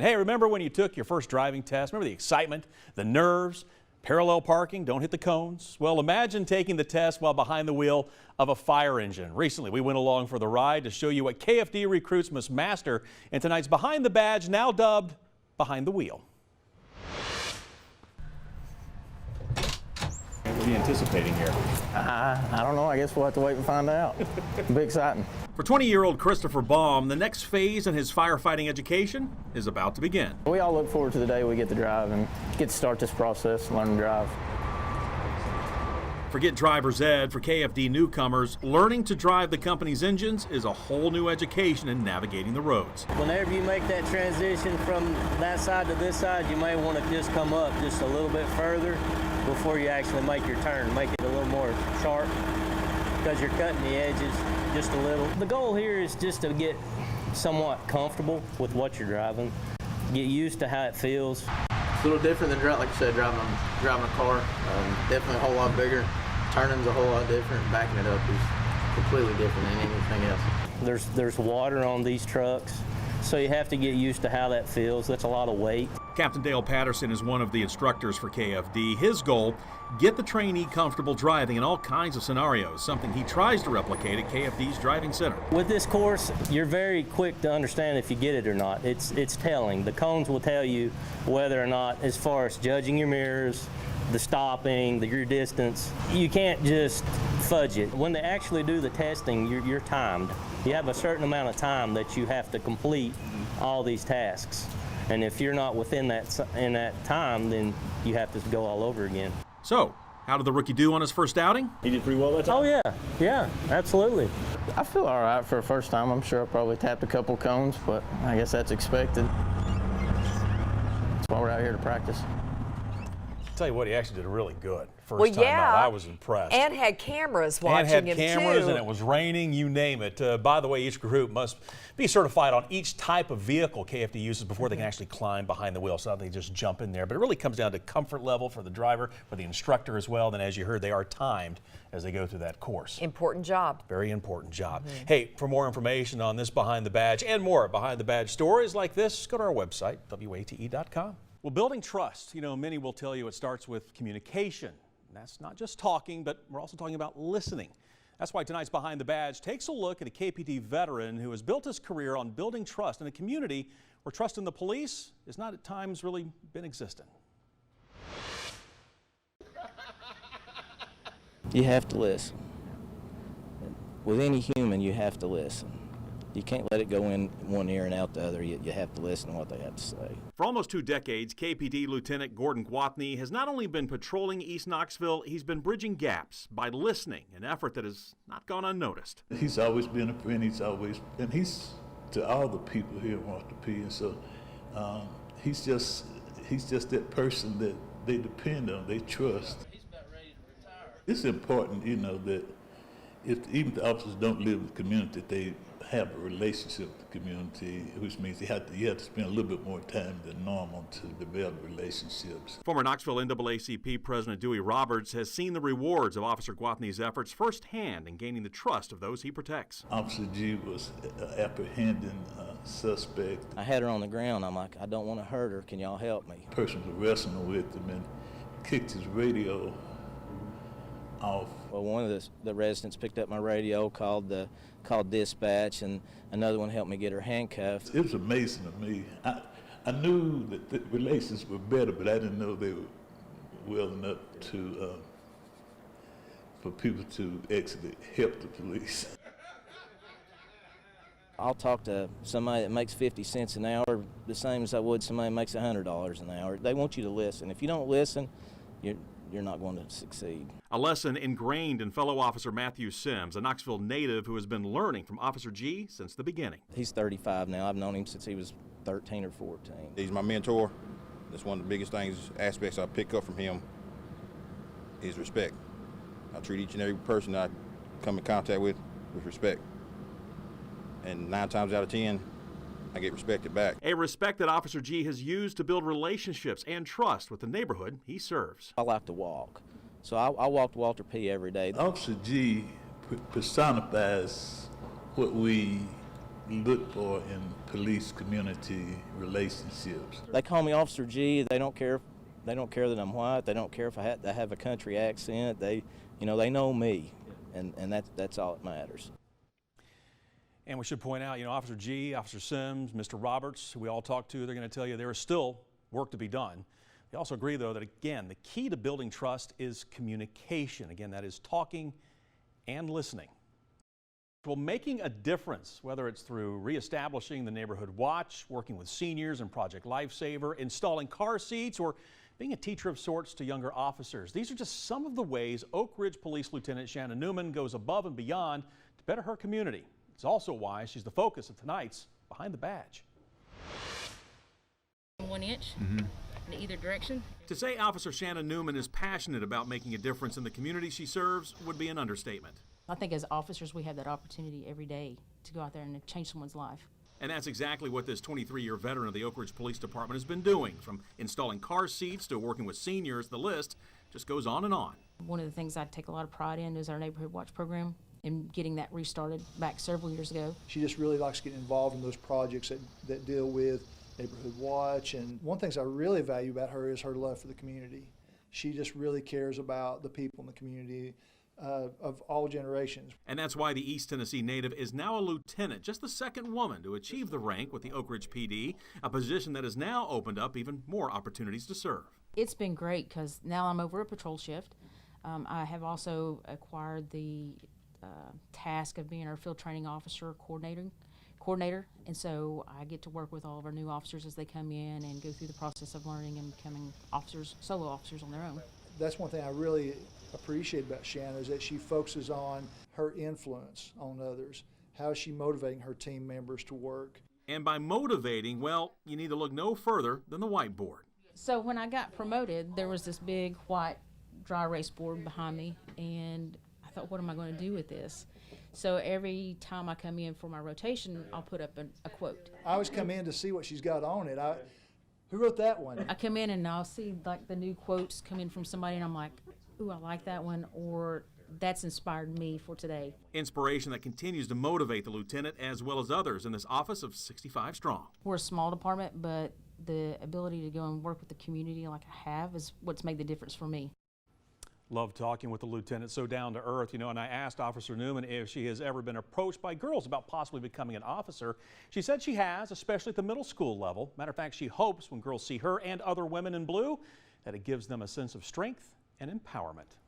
Hey, remember when you took your first driving test? Remember the excitement, the nerves, parallel parking, don't hit the cones? Well, imagine taking the test while behind the wheel of a fire engine. Recently, we went along for the ride to show you what KFD recruits must master in tonight's Behind the Badge, now dubbed Behind the Wheel. What are you anticipating here? I don't know. I guess we'll have to wait and find out. It'll be exciting. For 20-year-old Christopher Baum, the next phase in his firefighting education is about to begin. We all look forward to the day we get to drive and get to start this process and learn to drive. Forget driver's ed for KFD newcomers. Learning to drive the company's engines is a whole new education in navigating the roads. Whenever you make that transition from that side to this side, you may want to just come up just a little bit further before you actually make your turn. Make it a little more sharp because you're cutting the edges just a little. The goal here is just to get somewhat comfortable with what you're driving, get used to how it feels. It's a little different than, like you said, driving a car. Definitely a whole lot bigger. Turning's a whole lot different. Backing it up is completely different than anything else. There's water on these trucks, so you have to get used to how that feels. That's a lot of weight. Captain Dale Patterson is one of the instructors for KFD. His goal, get the trainee comfortable driving in all kinds of scenarios, something he tries to replicate at KFD's driving center. With this course, you're very quick to understand if you get it or not. It's telling. The cones will tell you whether or not, as far as judging your mirrors, the stopping, your distance. You can't just fudge it. When they actually do the testing, you're timed. You have a certain amount of time that you have to complete all these tasks. And if you're not within that time, then you have to go all over again. So, how did the rookie do on his first outing? He did pretty well that time. Oh yeah, absolutely. I feel all right for a first time. I'm sure I probably tapped a couple cones, but I guess that's expected. That's why we're out here to practice. Tell you what, he actually did really good. First time out, I was impressed. And had cameras watching him, and it was raining, you name it. By the way, each recruit must be certified on each type of vehicle KFD uses before they can actually climb behind the wheel. So they just jump in there. But it really comes down to comfort level for the driver, for the instructor as well. Then, as you heard, they are timed as they go through that course. Important job. Very important job. Hey, for more information on this Behind the Badge and more Behind the Badge stories like this, go to our website, WATE.com. Well, building trust, many will tell you it starts with communication. That's not just talking, but we're also talking about listening. That's why tonight's Behind the Badge takes a look at a KPD veteran who has built his career on building trust in a community where trust in the police has not at times really been existent. You have to listen. With any human, you have to listen. You can't let it go in one ear and out the other. You have to listen to what they have to say. For almost 2 decades, KPD Lieutenant Gordon Gwatney has not only been patrolling East Knoxville, he's been bridging gaps by listening, an effort that has not gone unnoticed. He's always been a friend. And he's to all the people here at Walter P. And so he's just that person that they depend on, they trust. He's about ready to retire. It's important, that even if the officers don't live in the community, they have a relationship with the community, which means you have to spend a little bit more time than normal to develop relationships. Former Knoxville NAACP President Dewey Roberts has seen the rewards of Officer Gwatney's efforts firsthand in gaining the trust of those he protects. Officer G was apprehending a suspect. I had her on the ground. I'm like, I don't want to hurt her. Can y'all help me? The person was wrestling with him and kicked his radio off. Well, one of the residents picked up my radio, called dispatch, and another one helped me get her handcuffed. It was amazing to me. I knew that the relations were better, but I didn't know they were well enough for people to actually help the police. I'll talk to somebody that makes 50 cents an hour the same as I would somebody that makes $100 an hour. They want you to listen. If you don't listen, you're not going to succeed. A lesson ingrained in fellow officer Matthew Sims, a Knoxville native who has been learning from Officer G since the beginning. He's 35 now. I've known him since he was 13 or 14. He's my mentor. That's one of the biggest aspects I pick up from him is respect. I treat each and every person I come in contact with respect. And 9 times out of 10, I get respected back. A respect that Officer G has used to build relationships and trust with the neighborhood he serves. I like to walk, so I walk to Walter P. every day. Officer G personifies what we look for in police community relationships? They call me Officer G. They don't care. They don't care that I'm white. They don't care if I have a country accent. They know me, and that's all that matters. And we should point out, Officer G, Officer Sims, Mr. Roberts, who we all talked to, they're going to tell you there is still work to be done. They also agree, though, that again, the key to building trust is communication. Again, that is talking and listening. Well, making a difference, whether it's through reestablishing the Neighborhood Watch, working with seniors and Project Lifesaver, installing car seats, or being a teacher of sorts to younger officers. These are just some of the ways Oak Ridge Police Lieutenant Shanna Newman goes above and beyond to better her community. It's also why she's the focus of tonight's Behind the Badge. 1 inch in either direction. To say Officer Shanna Newman is passionate about making a difference in the community she serves would be an understatement. I think as officers we have that opportunity every day to go out there and change someone's life. And that's exactly what this 23-year veteran of the Oak Ridge Police Department has been doing. From installing car seats to working with seniors, the list just goes on and on. One of the things I take a lot of pride in is our Neighborhood Watch program and getting that restarted back several years ago. She just really likes getting involved in those projects that deal with Neighborhood Watch. And one of the things I really value about her is her love for the community. She just really cares about the people in the community of all generations. And that's why the East Tennessee native is now a lieutenant, just the second woman to achieve the rank with the Oak Ridge PD, a position that has now opened up even more opportunities to serve. It's been great because now I'm over a patrol shift. I have also acquired the task of being our field training officer coordinator, and so I get to work with all of our new officers as they come in and go through the process of learning and becoming officers, solo officers on their own. That's one thing I really appreciate about Shanna is that she focuses on her influence on others. How is she motivating her team members to work? And by motivating, well, you need to look no further than the whiteboard. So when I got promoted, there was this big white dry erase board behind me, and I thought, what am I going to do with this? So every time I come in for my rotation, I'll put up a quote. I always come in to see what she's got on it. Who wrote that one? I come in and I'll see like the new quotes come in from somebody, and I'm like, ooh, I like that one, or that's inspired me for today. Inspiration that continues to motivate the lieutenant as well as others in this office of 65 strong. We're a small department, but the ability to go and work with the community like I have is what's made the difference for me. Love talking with the lieutenant, so down to earth, and I asked Officer Newman if she has ever been approached by girls about possibly becoming an officer. She said she has, especially at the middle school level. Matter of fact, she hopes when girls see her and other women in blue that it gives them a sense of strength and empowerment.